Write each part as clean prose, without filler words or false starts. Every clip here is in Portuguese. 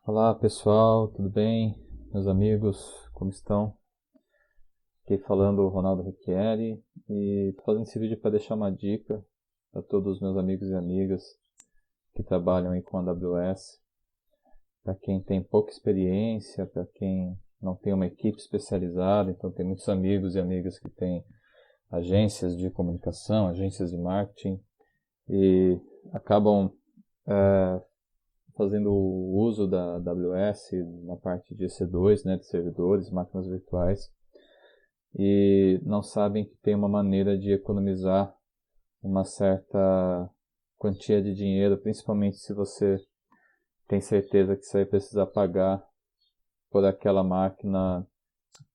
Olá pessoal, tudo bem? Meus amigos, como estão? Aqui falando o Ronaldo Requieri e estou fazendo esse vídeo para deixar uma dica para todos os meus amigos e amigas que trabalham aí com AWS, para quem tem pouca experiência, para quem não tem uma equipe especializada, então tem muitos amigos e amigas que têm agências de comunicação, agências de marketing e acabam fazendo o uso da AWS na parte de EC2, né, de servidores, máquinas virtuais, e não sabem que tem uma maneira de economizar uma certa quantia de dinheiro, principalmente se você tem certeza que você vai precisar pagar por aquela máquina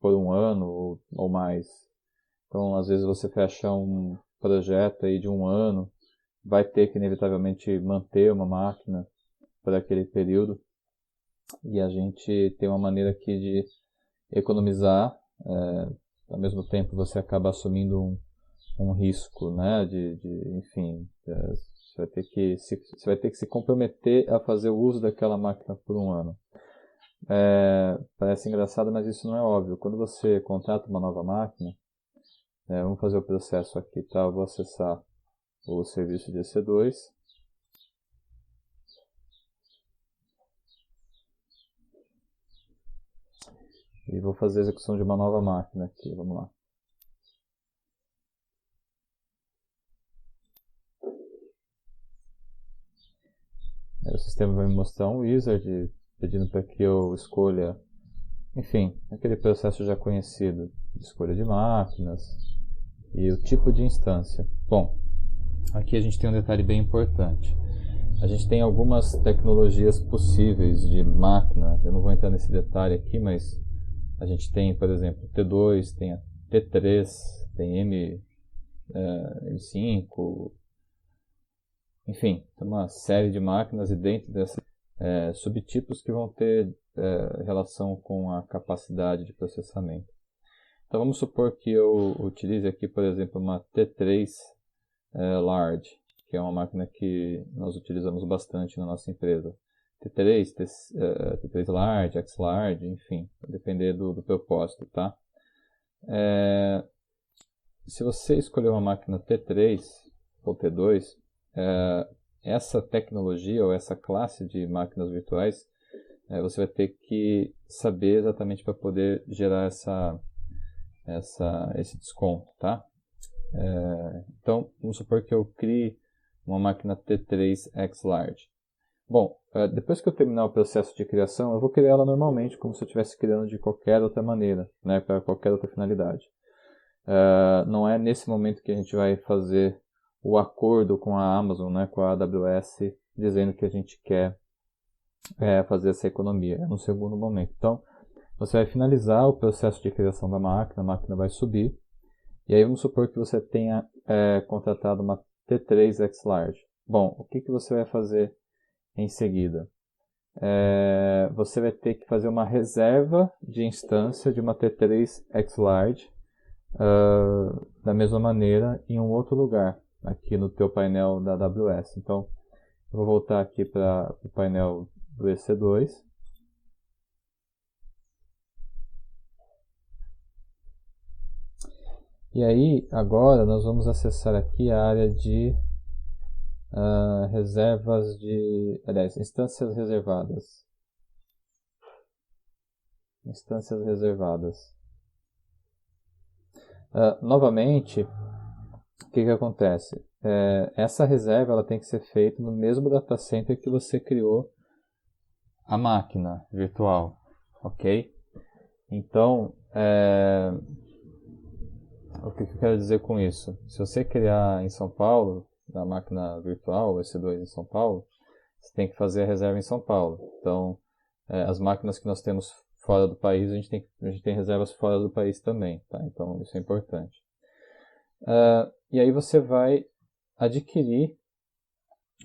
por um ano ou mais. Então, às vezes você fecha um projeto aí de um ano, vai ter que inevitavelmente manter uma máquina por aquele período, e a gente tem uma maneira aqui de economizar, ao mesmo tempo você acaba assumindo um risco, né, enfim, você vai ter que se comprometer a fazer o uso daquela máquina por um ano. Parece engraçado, mas isso não é óbvio. Quando você contrata uma nova máquina, vamos fazer o processo aqui, tá? Eu vou acessar o serviço de EC2. E vou fazer a execução de uma nova máquina aqui, vamos lá. Aí o sistema vai me mostrar um wizard pedindo para que eu escolha, enfim, aquele processo já conhecido de escolha de máquinas e o tipo de instância. Bom, aqui a gente tem um detalhe bem importante. A gente tem algumas tecnologias possíveis de máquina, eu não vou entrar nesse detalhe aqui, mas a gente tem, por exemplo, T2, tem a T3, tem M5, enfim, tem uma série de máquinas e dentro dessas subtipos que vão ter relação com a capacidade de processamento. Então vamos supor que eu utilize aqui, por exemplo, uma T3 Large, que é uma máquina que nós utilizamos bastante na nossa empresa. T3, T3 Large, X Large, enfim, vai depender do propósito, tá? Se você escolher uma máquina T3 ou T2, essa tecnologia ou essa classe de máquinas virtuais, você vai ter que saber exatamente para poder gerar esse desconto, tá? Então, vamos supor que eu crie uma máquina T3 X Large. Bom, depois que eu terminar o processo de criação, eu vou criar ela normalmente, como se eu estivesse criando de qualquer outra maneira, né, para qualquer outra finalidade. Não é nesse momento que a gente vai fazer o acordo com a Amazon, né, com a AWS, dizendo que a gente quer fazer essa economia. É no segundo momento. Então, você vai finalizar o processo de criação da máquina, a máquina vai subir, e aí vamos supor que você tenha contratado uma T3 X Large. Bom, o que você vai fazer em seguida? Você vai ter que fazer uma reserva de instância de uma T3 X Large da mesma maneira em um outro lugar, aqui no teu painel da AWS. Então, eu vou voltar aqui para o painel do EC2. E aí, agora, nós vamos acessar aqui a área de reservas de... Aliás, instâncias reservadas. Instâncias reservadas. Novamente, o que acontece? Essa reserva ela tem que ser feita no mesmo data center que você criou a máquina virtual, ok? Então, o que eu quero dizer com isso? Se você criar em São Paulo, na máquina virtual, EC2 em São Paulo, você tem que fazer a reserva em São Paulo. Então, as máquinas que nós temos fora do país, a gente tem reservas fora do país também, tá? Então, isso é importante. E aí você vai adquirir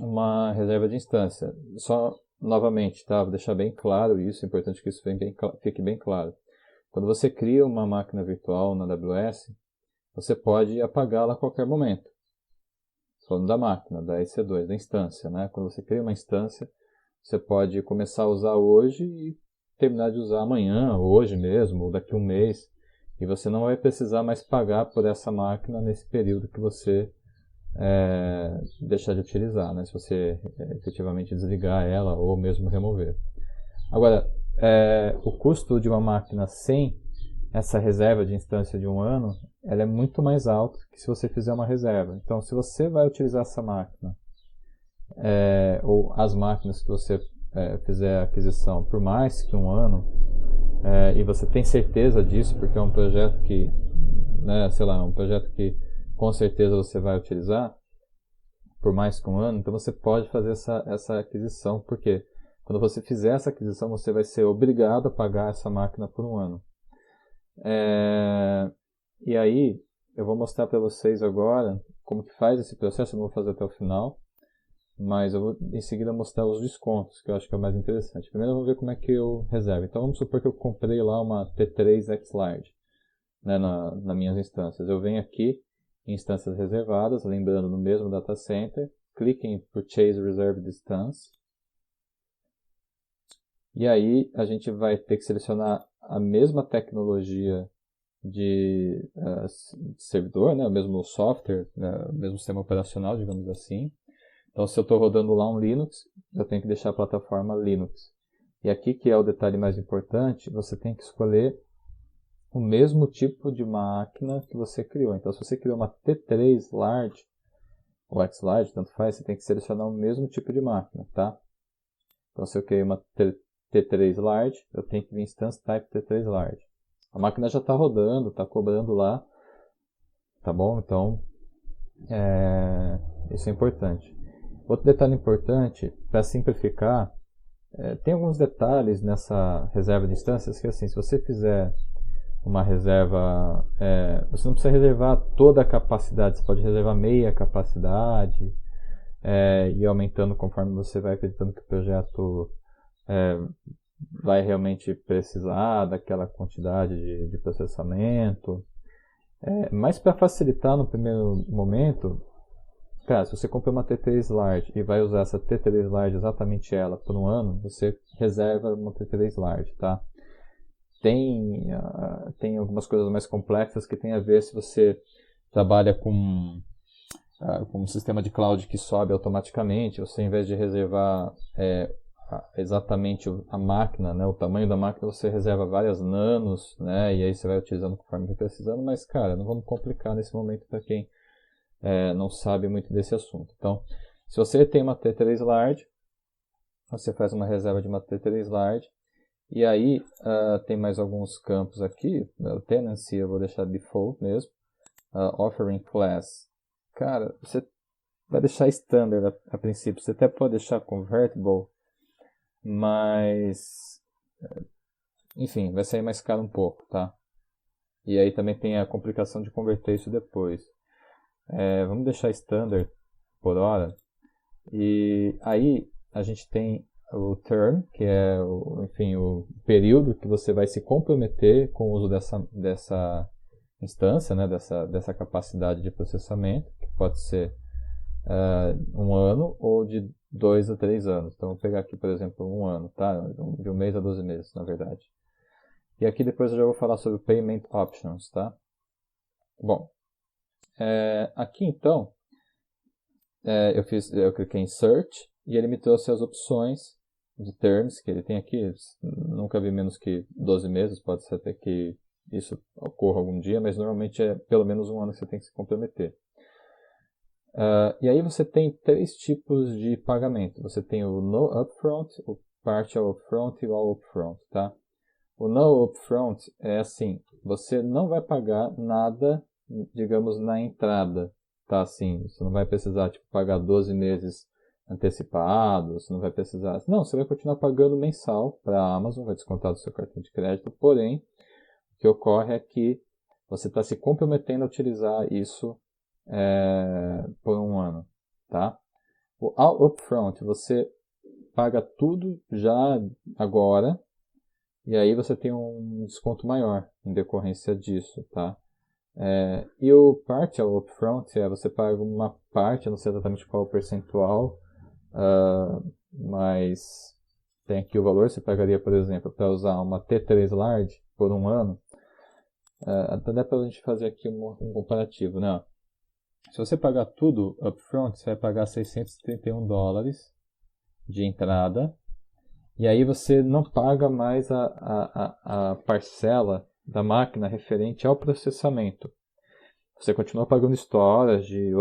uma reserva de instância. Só, novamente, tá? Vou deixar bem claro isso, é importante que isso fique bem claro. Quando você cria uma máquina virtual na AWS, você pode apagá-la a qualquer momento. Falando da máquina, da EC2, da instância, né? Quando você cria uma instância, você pode começar a usar hoje e terminar de usar amanhã, hoje mesmo, ou daqui a um mês. E você não vai precisar mais pagar por essa máquina nesse período que você deixar de utilizar, né? Se você efetivamente desligar ela ou mesmo remover. Agora, o custo de uma máquina sem essa reserva de instância de um ano, ela é muito mais alta que se você fizer uma reserva. Então, se você vai utilizar essa máquina, ou as máquinas que você fizer a aquisição por mais que um ano, e você tem certeza disso, porque é um projeto que, né, sei lá, um projeto que com certeza você vai utilizar por mais que um ano, então você pode fazer essa aquisição, porque quando você fizer essa aquisição, você vai ser obrigado a pagar essa máquina por um ano. E aí, eu vou mostrar para vocês agora como que faz esse processo, eu não vou fazer até o final, mas eu vou em seguida mostrar os descontos, que eu acho que é o mais interessante. Primeiro vamos ver como é que eu reservo. Então vamos supor que eu comprei lá uma T3 X-Large, né, nas minhas instâncias. Eu venho aqui em instâncias reservadas, lembrando no mesmo data center, clique em Purchase Reserved Instance, e aí a gente vai ter que selecionar a mesma tecnologia de servidor, né, o mesmo software, né, o mesmo sistema operacional, digamos assim. Então, se eu estou rodando lá um Linux, eu tenho que deixar a plataforma Linux. E aqui que é o detalhe mais importante, você tem que escolher o mesmo tipo de máquina que você criou. Então, se você criou uma T3 Large, ou X-Large, tanto faz, você tem que selecionar o mesmo tipo de máquina, tá? Então, se eu criei uma T3 Large, eu tenho que vir Instance Type T3 Large. A máquina já está rodando, está cobrando lá, tá bom? Então, isso é importante. Outro detalhe importante, para simplificar, tem alguns detalhes nessa reserva de instâncias que, assim, se você fizer uma reserva, você não precisa reservar toda a capacidade, você pode reservar meia capacidade e ir aumentando conforme você vai acreditando que o projeto vai realmente precisar daquela quantidade de processamento. Mas para facilitar no primeiro momento, cara, se você compra uma T3 Large e vai usar essa T3 Large, exatamente ela, por um ano, você reserva uma T3 Large, tá? Tem algumas coisas mais complexas que tem a ver se você trabalha com um sistema de cloud que sobe automaticamente, você, em vez de reservar exatamente a máquina, né, o tamanho da máquina, você reserva várias nanos, né, e aí você vai utilizando conforme vai precisando, mas, cara, não vamos complicar nesse momento para quem não sabe muito desse assunto. Então, se você tem uma T3 Large, você faz uma reserva de uma T3 Large, e aí tem mais alguns campos aqui, o Tenancy eu vou deixar default mesmo, Offering Class, cara, você vai deixar Standard a princípio, você até pode deixar Convertible, mas, enfim, vai sair mais caro um pouco, tá? E aí também tem a complicação de converter isso depois. Vamos deixar Standard por hora. E aí a gente tem o term, que é o período que você vai se comprometer com o uso dessa instância, né, dessa capacidade de processamento, que pode ser um ano ou de 2 a 3 anos. Então, vou pegar aqui, por exemplo, um ano, tá? De um mês a 12 meses, na verdade. E aqui depois eu já vou falar sobre Payment Options, tá? Bom, aqui então, eu cliquei em Search e ele me trouxe as opções de terms que ele tem aqui. Nunca vi menos que 12 meses, pode ser até que isso ocorra algum dia, mas normalmente é pelo menos um ano que você tem que se comprometer. E aí você tem 3 tipos de pagamento. Você tem o No Upfront, o Partial Upfront e o All Upfront, tá? O No Upfront é assim, você não vai pagar nada, digamos, na entrada, tá? Assim, você não vai precisar pagar 12 meses antecipados, você não vai precisar... Não, você vai continuar pagando mensal para a Amazon, vai descontar do seu cartão de crédito, porém, o que ocorre é que você está se comprometendo a utilizar isso por um ano, tá? O All Upfront, você paga tudo já agora, e aí você tem um desconto maior em decorrência disso, tá? E o Partial Upfront você paga uma parte, eu não sei exatamente qual o percentual, mas tem aqui o valor. Você pagaria, por exemplo, para usar uma T3 Large por um ano. Até dá para a gente fazer aqui um comparativo, né? Se você pagar tudo upfront, você vai pagar $631 de entrada. E aí você não paga mais a parcela da máquina referente ao processamento. Você continua pagando storage,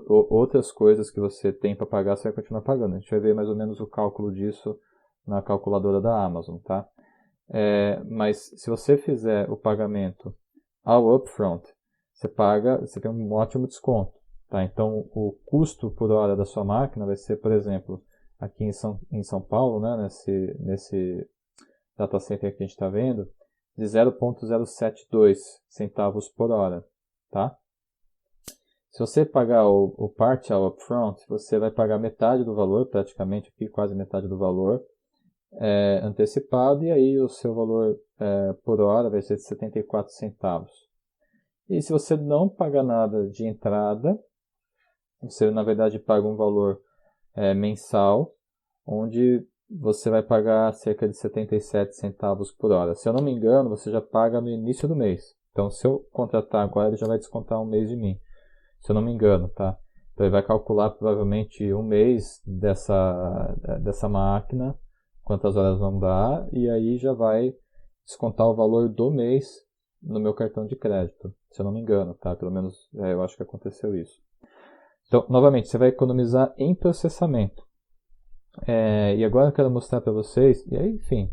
outras coisas que você tem para pagar, você vai continuar pagando. A gente vai ver mais ou menos o cálculo disso na calculadora da Amazon, tá? Mas se você fizer o pagamento ao upfront, você tem um ótimo desconto, tá? Então o custo por hora da sua máquina vai ser, por exemplo, aqui em São Paulo, né, nesse data center que a gente está vendo, de 0,072 centavos por hora, tá? Se você pagar o partial upfront, você vai pagar metade do valor, praticamente aqui quase metade do valor antecipado, e aí o seu valor por hora vai ser de 74 centavos. E se você não pagar nada de entrada, você na verdade paga um valor mensal, onde você vai pagar cerca de 77 centavos por hora. Se eu não me engano, você já paga no início do mês. Então, se eu contratar agora, ele já vai descontar um mês de mim. Se eu não me engano, tá? Então, ele vai calcular provavelmente um mês dessa máquina, quantas horas vão dar, e aí já vai descontar o valor do mês no meu cartão de crédito. Se eu não me engano, tá? Pelo menos eu acho que aconteceu isso. Então, novamente, você vai economizar em processamento. E agora eu quero mostrar para vocês, e aí, enfim,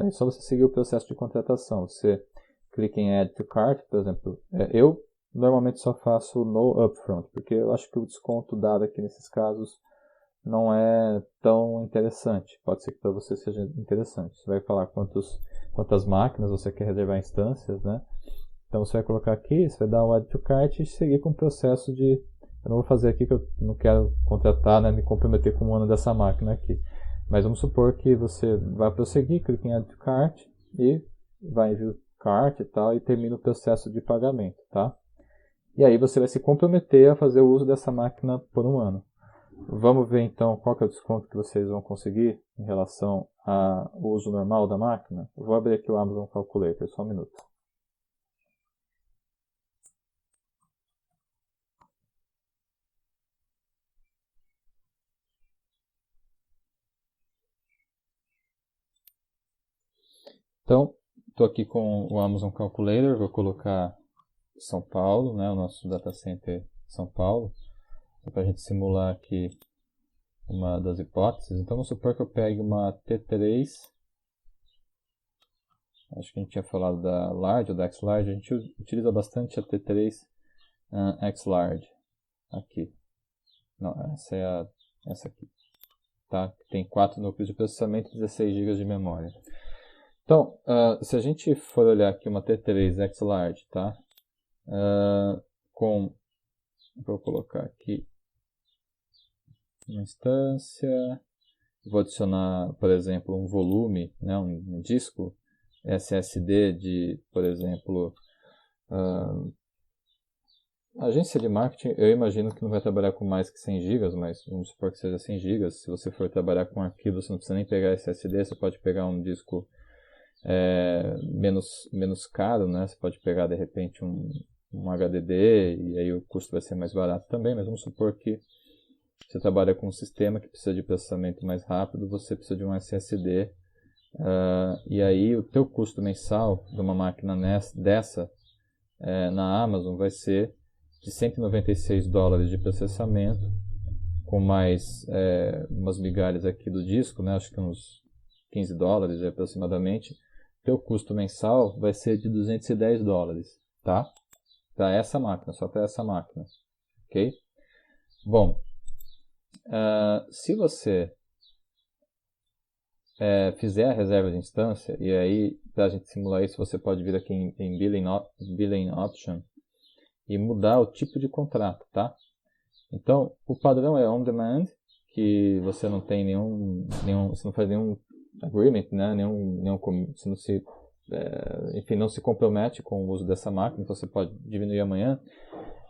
é só você seguir o processo de contratação. Você clica em Add to Cart, por exemplo. Eu normalmente só faço no upfront, porque eu acho que o desconto dado aqui nesses casos não é tão interessante. Pode ser que para você seja interessante. Você vai falar quantas máquinas você quer reservar instâncias, né? Então você vai colocar aqui, você vai dar um Add to Cart e seguir com o processo de... Eu não vou fazer aqui que eu não quero contratar, né, me comprometer com o ano dessa máquina aqui. Mas vamos supor que você vai prosseguir, clica em Add to Cart e vai em View Cart e tal, e termina o processo de pagamento, tá? E aí você vai se comprometer a fazer o uso dessa máquina por um ano. Vamos ver então qual que é o desconto que vocês vão conseguir em relação ao uso normal da máquina. Eu vou abrir aqui o Amazon Calculator, só um minuto. Então, estou aqui com o Amazon Calculator, vou colocar São Paulo, né, o nosso data center São Paulo, para a gente simular aqui uma das hipóteses. Então, vamos supor que eu pegue uma T3, acho que a gente tinha falado da Large ou da X-Large, a gente utiliza bastante a T3 X-Large, aqui. Não, essa aqui, tá? Tem 4 núcleos de processamento e 16 GB de memória. Então, se a gente for olhar aqui uma T3 X-Large, tá? Vou colocar aqui uma instância, vou adicionar, por exemplo, um volume, né, um disco SSD de, por exemplo, agência de marketing, eu imagino que não vai trabalhar com mais que 100 GB, mas vamos supor que seja 100 GB. Se você for trabalhar com arquivo, você não precisa nem pegar SSD, você pode pegar um disco menos caro, né? Você pode pegar de repente um HDD e aí o custo vai ser mais barato também, mas vamos supor que você trabalha com um sistema que precisa de processamento mais rápido, você precisa de um SSD, e aí o teu custo mensal de uma máquina dessa na Amazon vai ser de $196 de processamento, com mais umas migalhas aqui do disco, né? Acho que uns $15 aproximadamente. Teu custo mensal vai ser de $210, tá? Para essa máquina, só para essa máquina, ok? Bom, se você fizer a reserva de instância, e aí para a gente simular isso, você pode vir aqui em Billing Option e mudar o tipo de contrato, tá? Então, o padrão é on demand, que você não tem você não faz nenhum agreement, né? Você não se, enfim, não se compromete com o uso dessa máquina, então você pode diminuir amanhã.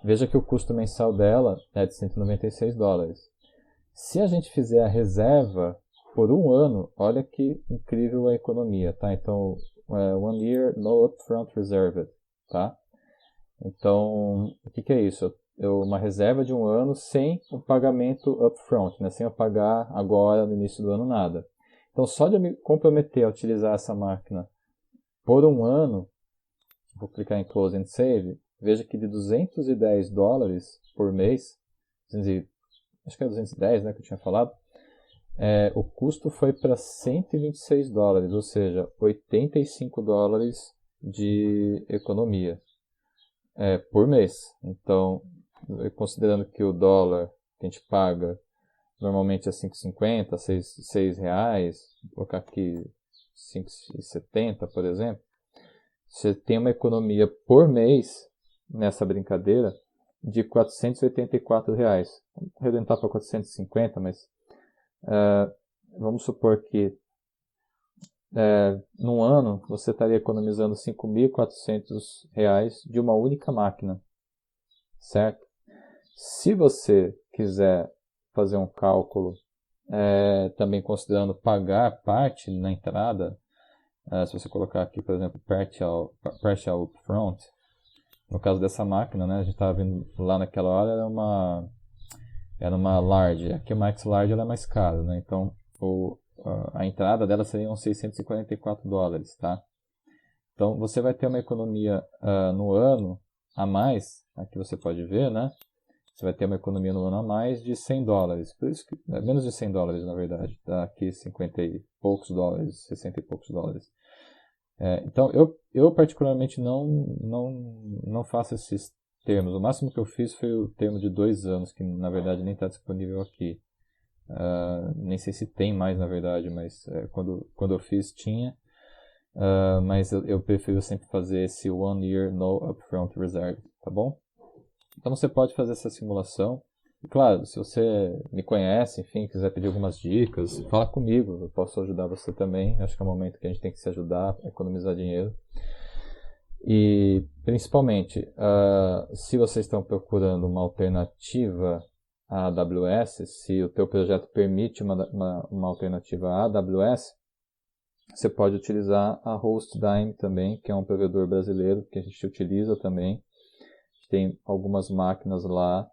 Veja que o custo mensal dela é de $196. Se a gente fizer a reserva por um ano, olha que incrível a economia, tá? Então, 1 year no upfront reserved, tá? Então, o que é isso? Uma reserva de um ano sem o pagamento upfront, né? Sem eu pagar agora no início do ano nada. Então, só de eu me comprometer a utilizar essa máquina por um ano, vou clicar em Close and Save, veja que de $210 por mês, acho que é 210, né, que eu tinha falado, o custo foi para $126, ou seja, $85 de economia por mês. Então, considerando que o dólar que a gente paga normalmente é 5,50, 6 reais, vou colocar aqui 5,70, por exemplo, você tem uma economia por mês nessa brincadeira de R$484. Vou arredondar para 450, mas vamos supor que num ano você estaria economizando R$5.400 de uma única máquina, certo? Se você quiser fazer um cálculo também considerando pagar parte na entrada, se você colocar aqui, por exemplo, partial upfront, no caso dessa máquina, né, a gente estava vendo lá naquela hora, era uma large, aqui a Max Large ela é mais cara, né, então a entrada dela seriam $644, tá? Então você vai ter uma economia no ano a mais, aqui você pode ver, né? Você vai ter uma economia no ano a mais de $100. Por isso que, menos de $100 na verdade. Tá aqui 50 e poucos dólares, 60 e poucos dólares. Então eu particularmente não faço esses termos. O máximo que eu fiz foi o termo de 2 anos, que na verdade nem está disponível aqui. Nem sei se tem mais na verdade, mas quando eu fiz tinha. Mas eu prefiro sempre fazer esse 1 year no upfront reserve, tá bom? Então você pode fazer essa simulação. E claro, se você me conhece, enfim, quiser pedir algumas dicas, fala comigo, eu posso ajudar você também. Acho que é um momento que a gente tem que se ajudar, economizar dinheiro. E principalmente, se vocês estão procurando uma alternativa à AWS, se o teu projeto permite uma alternativa à AWS, você pode utilizar a HostDime também, que é um provedor brasileiro que a gente utiliza também. Tem algumas máquinas lá,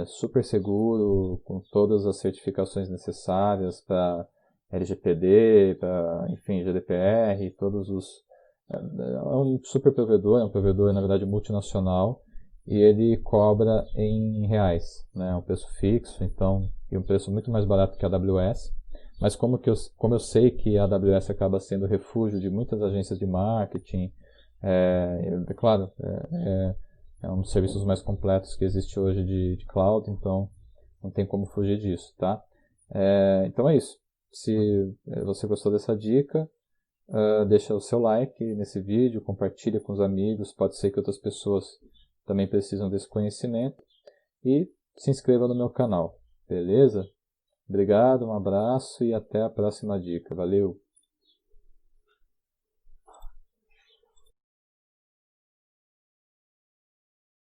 super seguro, com todas as certificações necessárias para LGPD, para, enfim, GDPR, todos os... É um super provedor, é um provedor, na verdade, multinacional, e ele cobra em reais, né? É um preço fixo, então, e um preço muito mais barato que a AWS. Mas como eu sei que a AWS acaba sendo refúgio de muitas agências de marketing, claro, é um dos serviços mais completos que existe hoje de cloud, então não tem como fugir disso, tá? Então é isso. Se você gostou dessa dica, deixa o seu like nesse vídeo, compartilha com os amigos, pode ser que outras pessoas também precisam desse conhecimento, e se inscreva no meu canal, beleza? Obrigado, um abraço e até a próxima dica. Valeu!